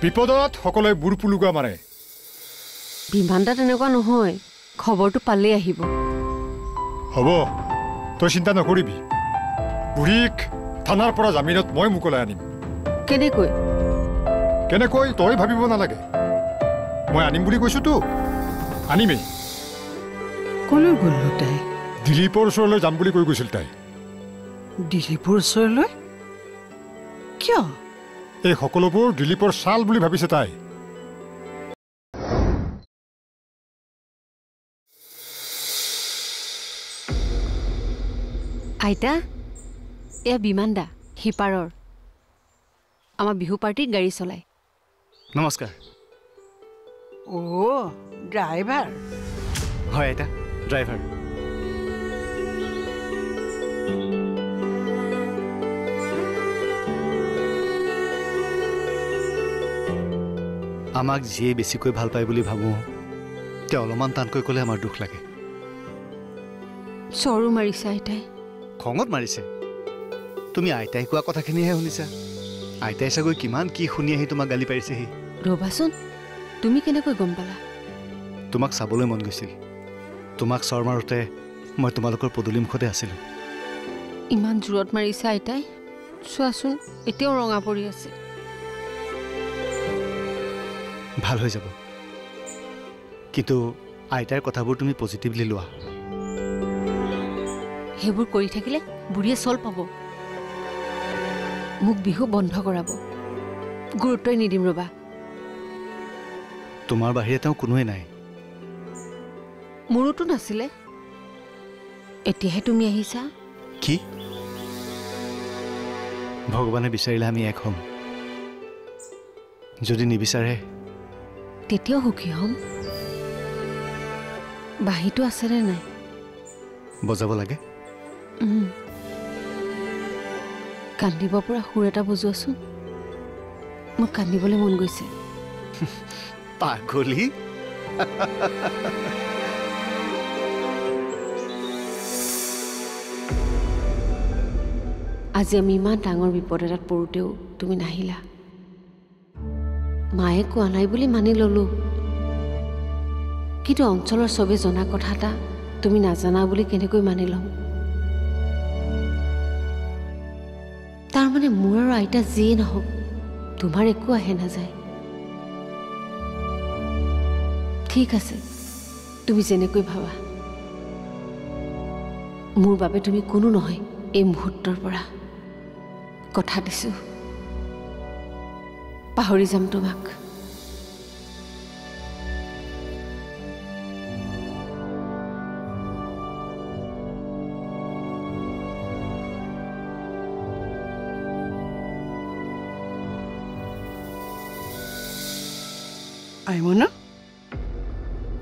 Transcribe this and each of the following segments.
বিপদত সকলোৱে বুৰ পুলুকা মাৰে। বিমানটা তেনেকুৱা নহয়, খবৰটো পালেই আহিব। হ'ব, তই চিন্তা নকৰিবি। বুঢ়ীক থানাৰ পৰা জামিনত মই মোকলাই আনিম। কেনেকৈ? কেনেকৈ তই ভাবিব নালাগে। মই আনিম বুলি কৈছোতো, আনিমেই। কলৈ গ'ল তাই? দিলীপৰ ওচৰলৈ যাম বুলি কৈ গৈছিল তাই। দিলীপৰ ওচৰলৈ? কিয়? এই সকলোবোৰ দিলীপৰ ছাল বুলি ভাবিছে তাই। আইতা, এয়া বিমান দা, সিপাৰৰ। আমাৰ বিহু পাৰ্টিত গাড়ী চলায়। নমস্কাৰ। অ' ড্ৰাইভাৰ? হয় আইতা, ড্ৰাইভাৰ। আমাক যিয়ে বেছিকৈ ভাল পায় বুলি ভাবোঁ, তেওঁ অলপমান টানকৈ ক'লে আমাৰ দুখ লাগে। চৰু মাৰিছে আইতাই। খঙত মাৰিছে? তুমি আইতাই কোৱা কথাখিনিহে শুনিছা। আইতাই চাগৈ কিমান কি শুনি আহি তোমাক গালি পাৰিছেহি। ৰ'বাচোন, তুমি কেনেকৈ গম পালা? তোমাক চাবলৈ মন গৈছিল। তোমাক চৰ মাৰোঁতে মই তোমালোকৰ পদূলিমুখতে আছিলোঁ। ইমান জোৰত মাৰিছে আইতাই, চোৱাচোন এতিয়াও ৰঙা পৰি আছে। ভাল হৈ যাব, কিন্তু আইতাৰ কথাবোৰ তুমি পজিটিভলি লোৱা। সেইবোৰ কৰি থাকিলে বুঢ়ীয়ে চল পাব, মোক বিহু বন্ধ কৰাব। গুৰুত্বই নিদিম ৰ'বা। তোমাৰ বাহিৰে তেওঁ কোনোৱে নাই। মোৰোতো নাছিলে, এতিয়াহে তুমি আহিছা। কি? ভগৱানে বিচাৰিলে আমি এক হ'ম, যদি নিবিচাৰে তেতিয়াও সুখী হ'ম। বাঁহীটো আছেনে নাই? বজাব লাগে। কান্দিব পৰা সুৰ এটা বজোৱাচোন, মোৰ কান্দিবলৈ মন গৈছে। পাগলী। আজি আমি ইমান ডাঙৰ বিপদ এটাত পৰোঁতেও তুমি নাহিলা। মায়ে কোৱা নাই বুলি মানি ল'লোঁ, কিন্তু অঞ্চলৰ চবেই জনা কথা এটা তুমি নাজানা বুলি কেনেকৈ মানি ল'ম? তাৰমানে মোৰ আৰু আইতা যিয়ে নহওক, তোমাৰ একো আহে নাযায়। ঠিক আছে, তুমি যেনেকৈ ভাবা। মোৰ বাবে তুমি কোনো নহয় এই মুহূৰ্তৰ পৰা। কথা দিছোঁ, পাহৰি যাম তোমাক। আইমনা,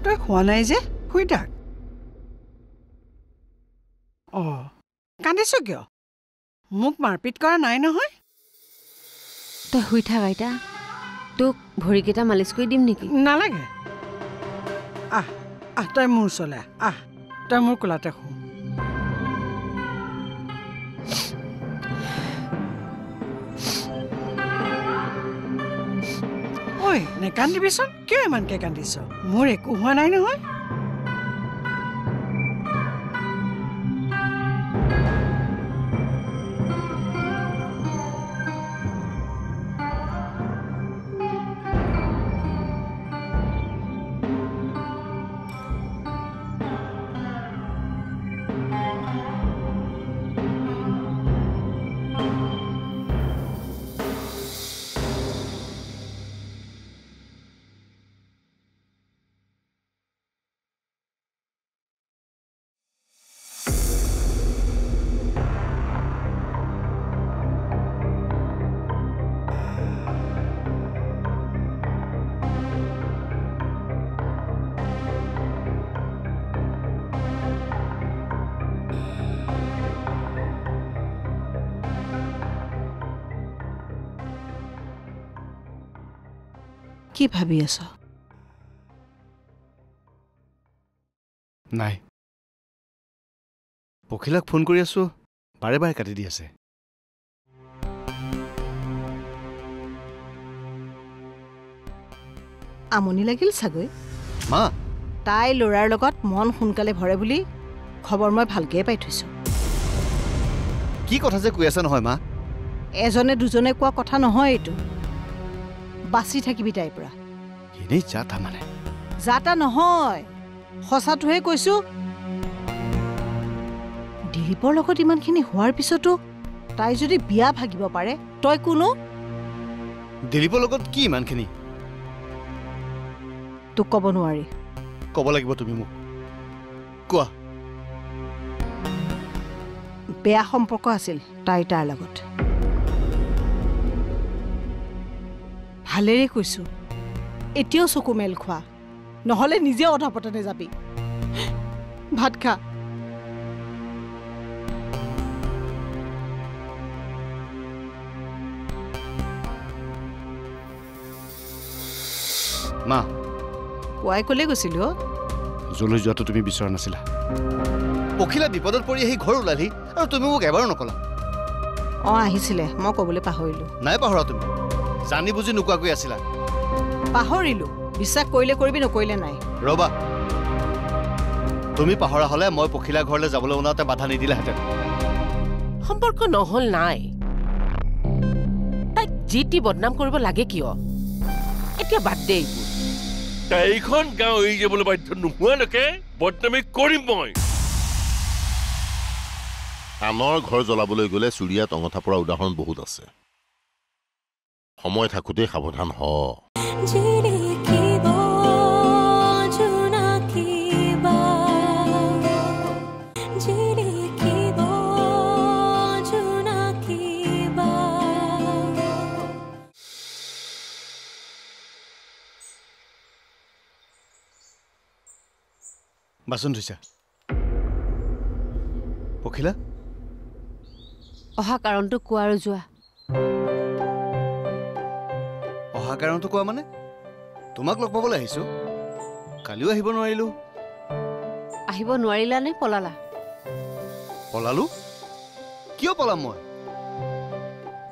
তই খোৱা নাই যে, শুই থাক। অঁ, কান্দিছ কিয়? মোক মাৰপিট কৰা নাই নহয়। তই শুই থাক আইতা, তোক ভৰিকেইটা মালিচ কৰি দিম নেকি? নালাগে। আহ আহ, তই মোৰ ওচৰলৈ আহ, তই মোৰ কোলাতে শু। ঐ, নেকান্দিবিচোন। কিয় ইমানকৈ কান্দিছ? মোৰ একো হোৱা নাই নহয়। কি ভাবি আছ? নাই, পখিলাক ফোন কৰি আছোঁ, বাৰে বাৰে কাটি দি আছে। আমনি লাগিল চাগৈ মা তাই ল'ৰাৰ লগত মন সোনকালে ভৰে বুলি খবৰ মই ভালকৈ পাই থৈছোঁ কি কথা যে কৈ আছে নহয় মা এজনে দুজনে কোৱা কথা নহয় এইটো বাচি থাকিবি তাইৰ পৰা এনেই যা তাৰমানে যা তা নহয় সঁচাটোহে কৈছোঁ দিলীপৰ লগত ইমানখিনি হোৱাৰ পিছতো তাই যদি বিয়া ভাগিব পাৰে তই কোনো দিলীপৰ লগত কি ইমানখিনি তোক ক'ব নোৱাৰি ক'ব লাগিব তুমি মোক কোৱা বেয়া সম্পৰ্ক আছিল তাই তাৰ লগত ভালেৰে কৈছোঁ এতিয়াও চকু মেল খোৱা নহ'লে নিজে অধপতনে যাবি ভাত খা মা পুৱাই ক'লে গৈছিলো যলৈ যোৱাটো তুমি বিচৰা নাছিলা পখিলা বিপদত পৰি আহি ঘৰ ওলালি আৰু তুমি মোক এবাৰো নকলা অঁ আহিছিলে মই ক'বলৈ পাহৰিলোঁ নাই পাহৰা তুমি জানি বুজি নোকোৱাকৈ আছিলা পাহৰিলোঁ বিশ্বাস কৰিলে কৰিবি নকৰিলে নাই ৰবা তুমি পাহৰা হ'লে মই পখিলা ঘৰলৈ যাবলৈ ওলাওঁতে বাধা নিদিলাহেঁতেন সম্পৰ্ক নহল নাই তাইক যি টি বদনাম কৰিব লাগে কিয় এতিয়া বাদ দে এইবোৰ তাইখন গাঁও এৰি যাবলৈ বাধ্য নোহোৱালৈকে বদনামী কৰিম মই আনৰ ঘৰ জ্বলাবলৈ গ'লে চুৰিয়াত অঙঠা পৰা উদাহৰণ বহুত আছে সময় থাকোঁতেই সাৱধান হ বাচন ধুইছা পখিলা অহা কাৰণটো কোৱা আৰু যোৱা অহা কাৰণটো কোৱা মানে তোমাক লগ পাবলৈ আহিছো কালিও আহিব নোৱাৰিলো আহিব নোৱাৰিলা নে পলালা পলালো কিয় পলাম মই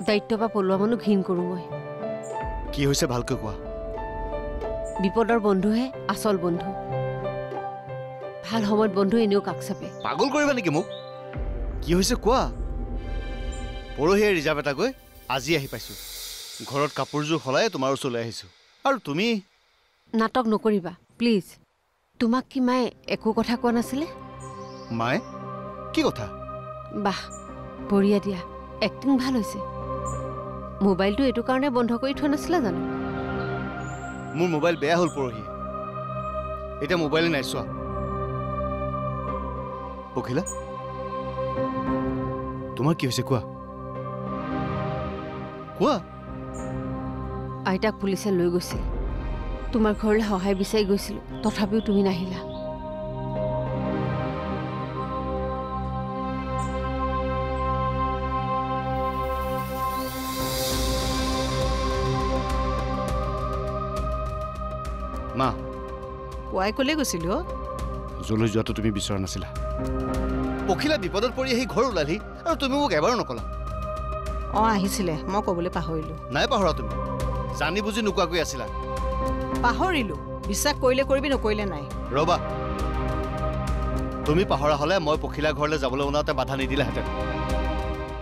দায়িত্ব বা পলোৱা মানুহ ঘিণ কৰোঁ মই কি হৈছে ভালকৈ কোৱা বিপদৰ বন্ধুহে আচল বন্ধু ভাল সময়ত বন্ধু এনেও কাষ চাপে পাগল কৰিবা নেকি মোক কি হৈছে কোৱা পৰহিয়ে ৰিজাৰ্ভ এটা গৈ আজি আহি পাইছোঁ ঘৰত কাপোৰযোৰ সলাই তোমাৰ ওচৰলৈ আহিছোঁ আৰু তুমি নাটক নকৰিবা প্লিজ তোমাক কি মায়ে একো কথা কোৱা নাছিলে মায়ে কি কথা বাহ বঢ়িয়া দিয়া এক্টিং ভাল হৈছে মোবাইলটো এইটো কাৰণে বন্ধ কৰি থোৱা নাছিলা জানো মোৰ মোবাইল বেয়া হ'ল পৰহি এতিয়া মোবাইলে নাই চোৱা পখিলা তোমাৰ কি হৈছে কোৱা কোৱা আইতাক পুলিচে লৈ গৈছিল তোমাৰ ঘৰলৈ সহায় বিচাৰি গৈছিলোঁ তথাপিও তুমি নাহিলা মা পুৱাই ক'লে গৈছিলোঁ যলৈ যোৱাটো তুমি বিচৰা নাছিলা পখিলা বিপদত পৰি আহি ঘৰ ওলালি আৰু তুমি মোক এবাৰো নকলা অঁ আহিছিলে মই ক'বলৈ পাহৰিলোঁ নাই পাহৰা তুমি জানি বুজি নোকোৱাকৈ আছিলা পাহৰিলোঁ বিশ্বাস কৰিলে কৰিবি নকৰিলে নাই ৰবা তুমি পাহৰা হ'লে মই পখিলা ঘৰলৈ যাবলৈ ওলাওঁতে বাধা নিদিলাহেঁতেন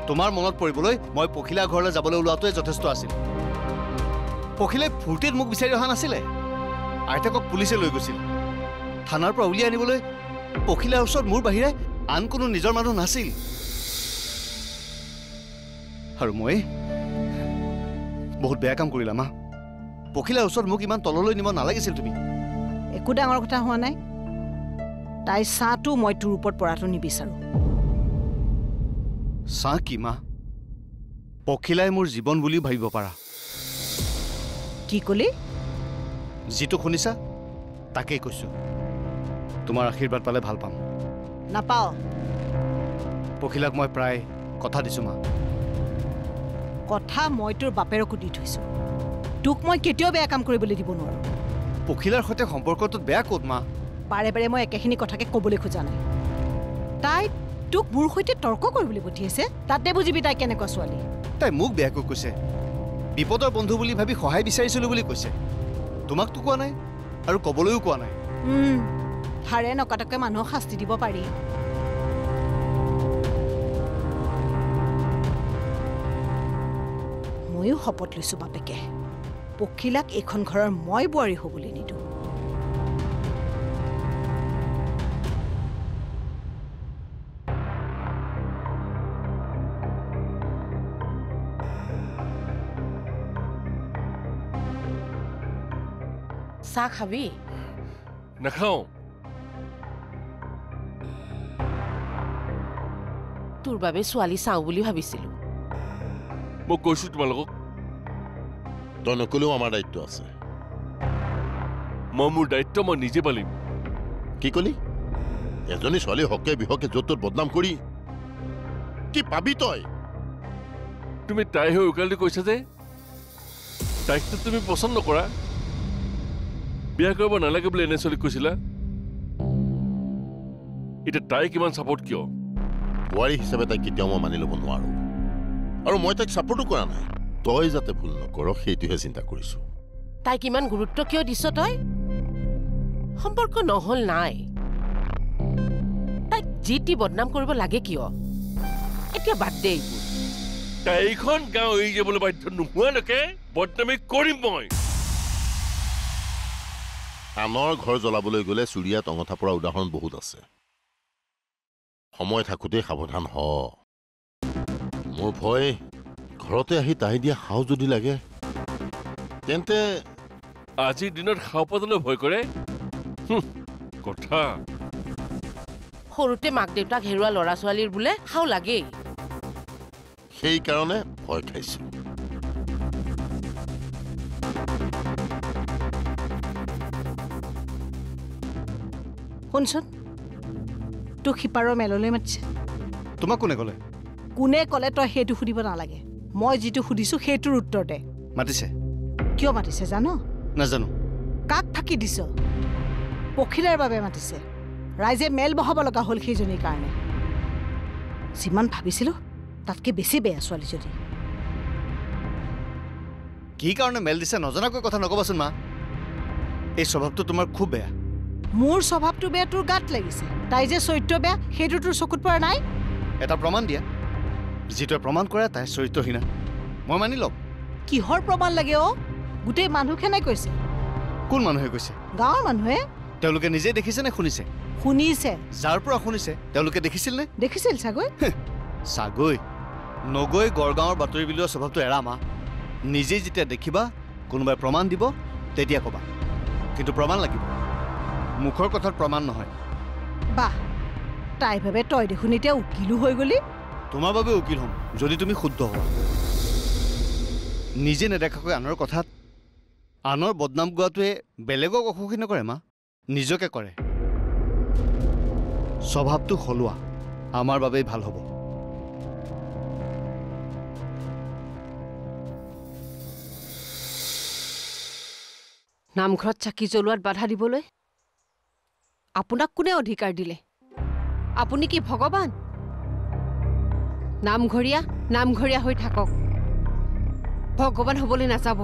তোমাৰ মনত পৰিবলৈ মই পখিলা ঘৰলৈ যাবলৈ ওলোৱাটোৱে যথেষ্ট আছিল পখিলাই ফূৰ্তিত মোক বিচাৰি অহা নাছিলে আইতাকক পুলিচে লৈ গৈছিল থানাৰ পৰা উলিয়াই আনিবলৈ পখিলাৰ ওচৰত মোৰ বাহিৰে আন কোনো নিজৰ মানুহ নাছিল আৰু মই বহুত বেয়া কাম কৰিলা মা পখিলাৰ ওচৰত মোক ইমান তললৈ নিব নালাগিছিল তুমি একো ডাঙৰ কথা হোৱা নাই তাইৰ ছাঁটো মই তোৰ ওপৰত পৰাটো নিবিচাৰোঁ ছাঁ কি মা পখিলাই মোৰ জীৱন বুলিও ভাবিব পাৰা কি ক'লি যিটো শুনিছা তাকেই কৈছোঁ তোমাৰ আশীৰ্বাদ পালে ভাল পাম নাপাওঁ পখিলাক মই প্ৰায় কথা দিছোঁ মা কথা মই তোৰ বাপেৰকো দি থৈছোঁ তোক মই কেতিয়াও বেয়া কাম কৰিবলৈ দিব নোৱাৰোঁ পখিলাৰ সৈতে সম্পৰ্কটোত বেয়া ক'ত মা বাৰে বাৰে মই একেখিনি কথাকে ক'বলৈ খোজা নাই তাই তোক মোৰ সৈতে তৰ্ক কৰিবলৈ পঠিয়াইছে তাতে বুজিবি তাই কেনেকুৱা ছোৱালী তাই মোক বেয়াকৈ কৈছে বিপদৰ বন্ধু বুলি ভাবি সহায় বিচাৰিছিলোঁ বুলি কৈছে তোমাকতো কোৱা নাই আৰু ক'বলৈও কোৱা নাই। ধাৰে নকাটকে মানুহক শাস্তি দিব পাৰি। ময়ো শপত লৈছো বাপেকে, পখিলাক এইখন ঘৰৰ মই বোৱাৰী হ'বলৈ নিদিওঁ। চাহ খাবি? নাখাওঁ। তোৰ বাবে ছোৱালী চাওঁ বুলি ভাবিছিলো। মই কৈছো তোমালোকক, তই নকলেও আমাৰ দায়িত্ব আছে। মই মোৰ দায়িত্ব মই নিজে পালিম। কি কলি? এজনী ছোৱালী হকে বিহকে য'ত ত'ত বদনাম কৰি কি পাবি তই? তুমি তাই হৈ উকালতি কৈছা যে তাইকতো তুমি পচন্দ নকৰা। বিয়া কৰিব নালাগে বুলি এনে ছোৱালীক কৈছিলা। এতিয়া তাই কিমান ছাপৰ্ট কিয়? বোৱাৰী হিচাপে তাইক কেতিয়াও মই মানি ল'ব নোৱাৰো, আৰু মই তাইক ছাপৰ্টো কৰা নাই। তই যাতে ভুল নকৰ সেইটোহে চিন্তা কৰিছো। তাইক ইমান গুৰুত্ব কিয় দিছ তই? সম্পৰ্ক নহল নাই, তাইক যি টি বদনাম কৰিব লাগে কিয়? এতিয়া বাদ দে এইবোৰ। তাইখন গাঁও এৰি যাবলৈ বাধ্য নোহোৱালৈকে বদনামী কৰিম মই। আনৰ ঘৰ জ্বলাবলৈ গ'লে চুৰিয়াত অঙঠা পৰা উদাহৰণ বহুত আছে। সময় থাকোঁতেই সাৱধান হ। মোৰ ভয়, ঘৰতে আহি তাই দিয়া সাও যদি লাগে তেন্তে আজিৰ দিনত সাও পাতলৈ ভয় কৰে কথা। সৰুতে মাক দেউতাক হেৰুৱা ল'ৰা ছোৱালীৰ বোলে সাও লাগেই। সেইকাৰণে ভয় খাইছো। শুনচোন, তোক সিপাৰৰ মেললৈ মাতিছে। তোমাক কোনে ক'লে? কোনে ক'লে তই সেইটো সুধিব নালাগে। মই যিটো সুধিছো সেইটোৰ উত্তৰ দে। মাতিছে? কিয় মাতিছে জানো? নাজানো। কাক ফাঁকি দিছ? পখিলাৰ বাবে মাতিছে। ৰাইজে মেল বহাব লগা হ'ল সেইজনীৰ কাৰণে। যিমান ভাবিছিলো তাতকৈ বেছি বেয়া ছোৱালীজনী। কি কাৰণে মেল দিছে নজনাকৈ কথা নকবাচোন মা। এই স্বভাৱটো তোমাৰ খুব বেয়া। মোৰ স্বভাৱটো বেয়া তোৰ গাত লাগিছে। তাই যে চৰিত্ৰ বেয়া সেইটো তোৰ চকুত পৰা নাই? এটা প্ৰমাণ দিয়া, যিটোৱে প্ৰমাণ কৰে তাই চৰিত্ৰহীনা। মই মানি ল'ম। কিহৰ প্ৰমাণ লাগে অ? গোটেই মানুহখনে কৈছে। কোন মানুহে কৈছে? গাঁৱৰ মানুহে। তেওঁলোকে নিজেই দেখিছে নে শুনিছে? শুনিছে। যাৰ পৰা শুনিছে তেওঁলোকে দেখিছিল নে? দেখিছিল চাগৈ। চাগৈ নগৈ গড়গাঁৱৰ বাতৰি বিলোৱা স্বভাৱটো এৰা মা। নিজেই যেতিয়া দেখিবা, কোনোবাই প্ৰমাণ দিব, তেতিয়া ক'বা। কিন্তু প্ৰমাণ লাগিব, মুখৰ কথাত প্ৰমাণ নহয়। বাহ, তাই ভাবে তই দেখোন এতিয়া উকিলো হৈ গলি। তোমাৰ বাবে উকিল হ'ম যদি তুমি শুদ্ধ হোৱা। নিজে নেদেখাকৈ আনৰ কথাত আনৰ বদনাম গোৱাটোৱে বেলেগক অসুখী নকৰে মা, নিজকে কৰে। স্বভাৱটো সলোৱা, আমাৰ বাবেই ভাল হ'ব। নামঘৰত চাকি জ্বলোৱাত বাধা দিবলৈ আপোনাক কোনে অধিকাৰ দিলে? আপুনি কি ভগৱান? নামঘৰীয়া হৈ থাকক, ভগৱান হ'বলৈ নাযাব।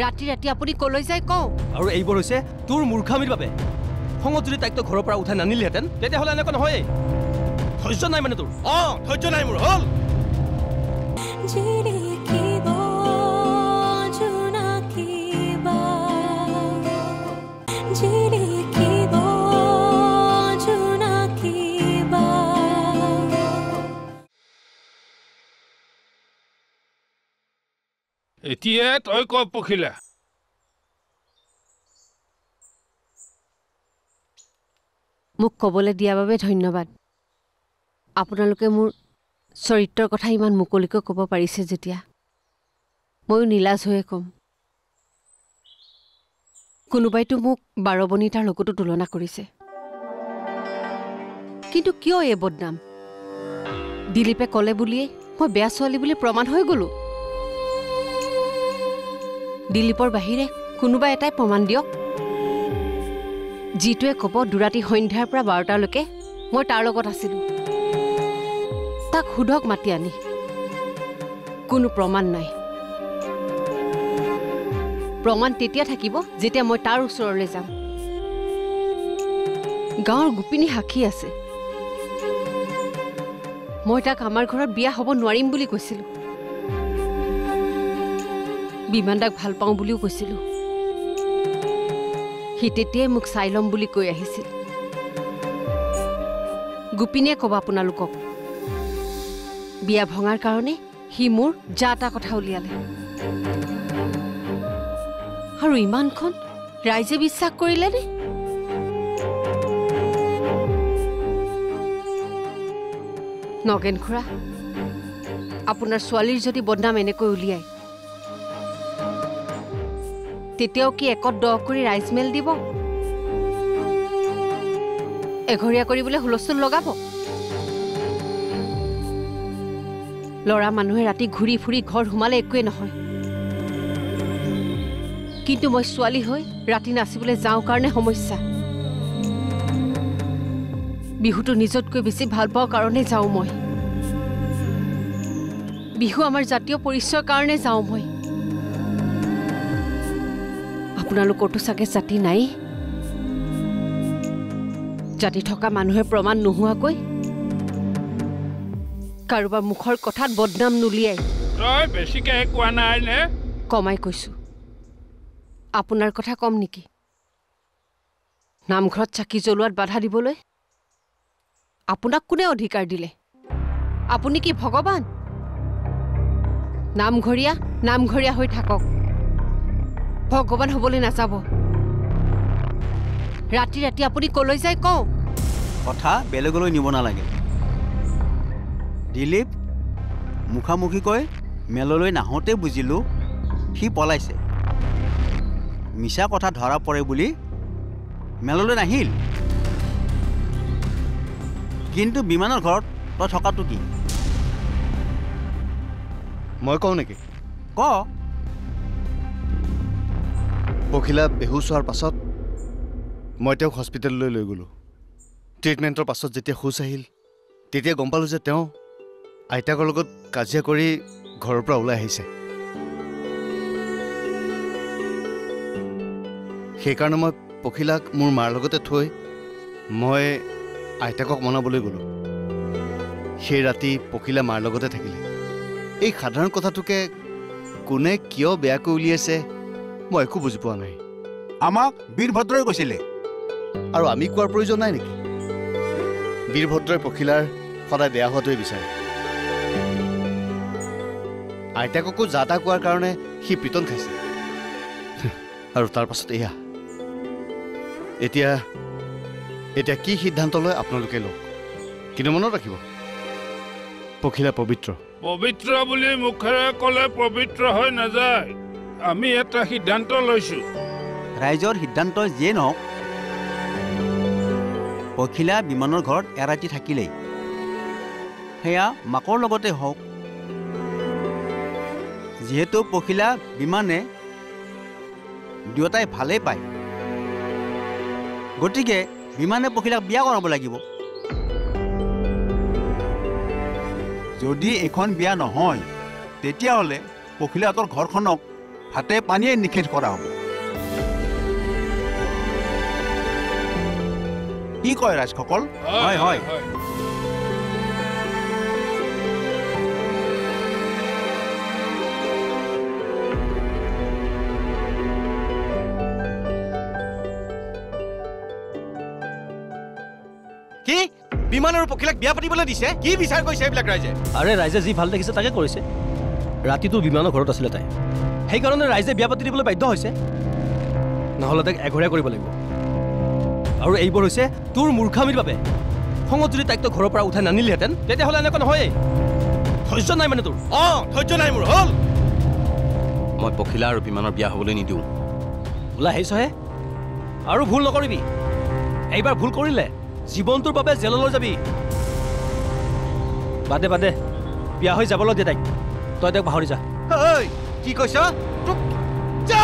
ৰাতি ৰাতি আপুনি কলৈ যায় কওঁ? আৰু এইবোৰ হৈছে তোৰ মূৰ্খামিৰ বাবে। খঙত যদি তাইক তই ঘৰৰ পৰা উঠাই নানিলিহেঁতেন তেতিয়াহ'লে এনেকুৱা নহয়েই। ধৈৰ্য নাই মানে তোৰ? ধৈৰ্য নাই মোৰ। হ'ল এতিয়া তই ক পখিলা। মোক ক'বলৈ দিয়াৰ বাবে ধন্যবাদ। আপোনালোকে মোৰ চৰিত্ৰৰ কথা ইমান মুকলিকৈ ক'ব পাৰিছে যেতিয়া, ময়ো নিলাজ হৈয়ে ক'ম। কোনোবাইতো মোক বাৰবনিতাৰ লগতো তুলনা কৰিছে, কিন্তু কিয় এই বদনাম? দিলীপে ক'লে বুলিয়েই মই বেয়া ছোৱালী বুলি প্ৰমাণ হৈ গ'লো। দিলীপৰ বাহিৰে কোনোবা এটাই প্ৰমাণ দিয়ক, যিটোৱে ক'ব দুৰাতি সন্ধ্যাৰ পৰা 12টালৈকে মই তাৰ লগত আছিলোঁ। তাক সোধক মাতি আনি। কোনো প্ৰমাণ নাই। প্ৰমাণ তেতিয়া থাকিব যেতিয়া মই তাৰ ওচৰলৈ যাম। গাঁৱৰ গোপিনী সাক্ষী আছে। মই তাক আমাৰ ঘৰত বিয়া হ'ব নোৱাৰিম বুলি কৈছিলোঁ। বিমান দাক ভাল পাওঁ বুলিও কৈছিলোঁ। সি তেতিয়াই মোক চাই ল'ম বুলি কৈ আহিছিল। গোপিনীয়ে ক'ব আপোনালোকক বিয়া ভঙাৰ কাৰণে সি মোৰ যা তা কথা উলিয়ালে। আৰু ইমানখন ৰাইজে বিশ্বাস কৰিলে নে? নগেন খুৰা, আপোনাৰ ছোৱালীৰ যদি বদনাম এনেকৈ উলিয়ায় তেতিয়াও কি একত দ কৰি ৰাইজ মেল দিব? এঘৰীয়া কৰিবলৈ হুলস্থুল লগাব? ল'ৰা মানুহে ৰাতি ঘূৰি ফুৰি ঘৰ সোমালে একোৱে নহয়, কিন্তু মই ছোৱালী হৈ ৰাতি নাচিবলৈ যাওঁ কাৰণে সমস্যা। বিহুটো নিজতকৈ বেছি ভাল পাওঁ কাৰণে যাওঁ মই। বিহু আমাৰ জাতীয় পৰিচয়ৰ কাৰণে যাওঁ মই। আপোনালোকৰতো চাগে জাতি নাই? জাতি থকা মানুহে প্ৰমাণ নোহোৱাকৈ কাৰোবাৰ মুখৰ কথাত বদনাম নুলিয়াই। তই বেছিকৈ কোৱা নাই নে? কমাই কৈছো। আপোনাৰ কথা কম নেকি? নামঘৰত চাকি জ্বলোৱাত বাধা দিবলৈ আপোনাক কোনে অধিকাৰ দিলে? আপুনি কি ভগৱান? নামঘৰীয়া হৈ থাকক, ভগৱান হ'বলৈ নাযাব। ৰাতি ৰাতি আপুনি কলৈ যায় কওঁ? কথা বেলেগলৈ নিব নালাগে। দিলীপ মুখামুখিকৈ মেললৈ নাহোঁতে বুজিলোঁ সি পলাইছে। মিছা কথা ধৰা পৰে বুলি মেললৈ নাহিল। কিন্তু বিমানৰ ঘৰত তই থকাটো কি? মই কওঁ নেকি? ক। পখিলা বেহুচ হোৱাৰ পাছত মই তেওঁক হস্পিটেললৈ লৈ গ'লোঁ। ট্ৰিটমেণ্টৰ পাছত যেতিয়া হুচ আহিল তেতিয়া গম পালোঁ যে তেওঁ আইতাকৰ লগত কাজিয়া কৰি ঘৰৰ পৰা ওলাই আহিছে। সেইকাৰণে মই পখিলাক মোৰ মাৰ লগতে থৈ মই আইতাকক মনাবলৈ গ'লোঁ। সেই ৰাতি পখিলা মাৰ লগতে থাকিলে। এই সাধাৰণ কথাটোকে কোনে কিয় বেয়াকৈ উলিয়াইছে মই একো বুজি পোৱা নাই। আমাক বীৰভদ্ৰই কৈছিলে। আৰু আমি কোৱাৰ প্ৰয়োজন নাই নেকি? বীৰভদ্ৰই পখিলাৰ সদায় বেয়া হোৱাটোৱে বিচাৰে। আইতাককো যা তা কোৱাৰ কাৰণে সি পিটন খাইছে। আৰু তাৰ পাছত এতিয়া কি সিদ্ধান্ত লয় আপোনালোকে লওক। কিন্তু মনত ৰাখিব, পখিলা পবিত্ৰ। পবিত্ৰ বুলি মুখেৰে ক'লে পবিত্ৰ হৈ নাযায়। আমি এটা সিদ্ধান্ত লৈছো। ৰাইজৰ সিদ্ধান্ত যিয়ে নহওক, পখিলা বিমানৰ ঘৰত এৰাতি থাকিলেই সেয়া মাকৰ লগতে হওক। যিহেতু পখিলা বিমানে দুয়োটাই ভালেই পায়, গতিকে বিমানে পখিলাক বিয়া কৰাব লাগিব। যদি এখন বিয়া নহয় তেতিয়াহ'লে পখিলাহঁতৰ ঘৰখনক ভাতে পানীয়ে নিষেধ কৰা হ'ব। কি কয় ৰাইজসকল? হয় হয়। কি বিমান আৰু পখিলাক বিয়া পাতিবলৈ দিছে? কি বিচাৰ কৰিছে এইবিলাক ৰাইজে? আৰে ৰাইজে যি ভাল দেখিছে তাকে কৰিছে। ৰাতিটো বিমানৰ ঘৰত আছিলে তাই, সেইকাৰণে ৰাইজে বিয়া পাতি দিবলৈ বাধ্য হৈছে। নহ'লে তাইক এঘৰীয়া কৰিব লাগিব। আৰু এইবোৰ হৈছে তোৰ মূৰ্খামিৰ বাবে। খঙত যদি তাইক তই ঘৰৰ পৰা উঠাই নানিলিহেঁতেন তেতিয়াহ'লে এনেকুৱা নহয়েই। ধৈৰ্য নাই মানে তোৰ? ধৈৰ্য নাই মোৰ। হ'ল, মই পখিলা আৰু বিমানৰ বিয়া হ'বলৈ নিদিওঁ। ওলাই আহিছহে, আৰু ভুল নকৰিবি। এইবাৰ ভুল কৰিলে জীৱনটোৰ বাবে জেললৈ যাবি। বাদে বিয়া হৈ যাবলৈ দে তাইক। তই তাইক পাহৰি যা। কি কৈছ? যা।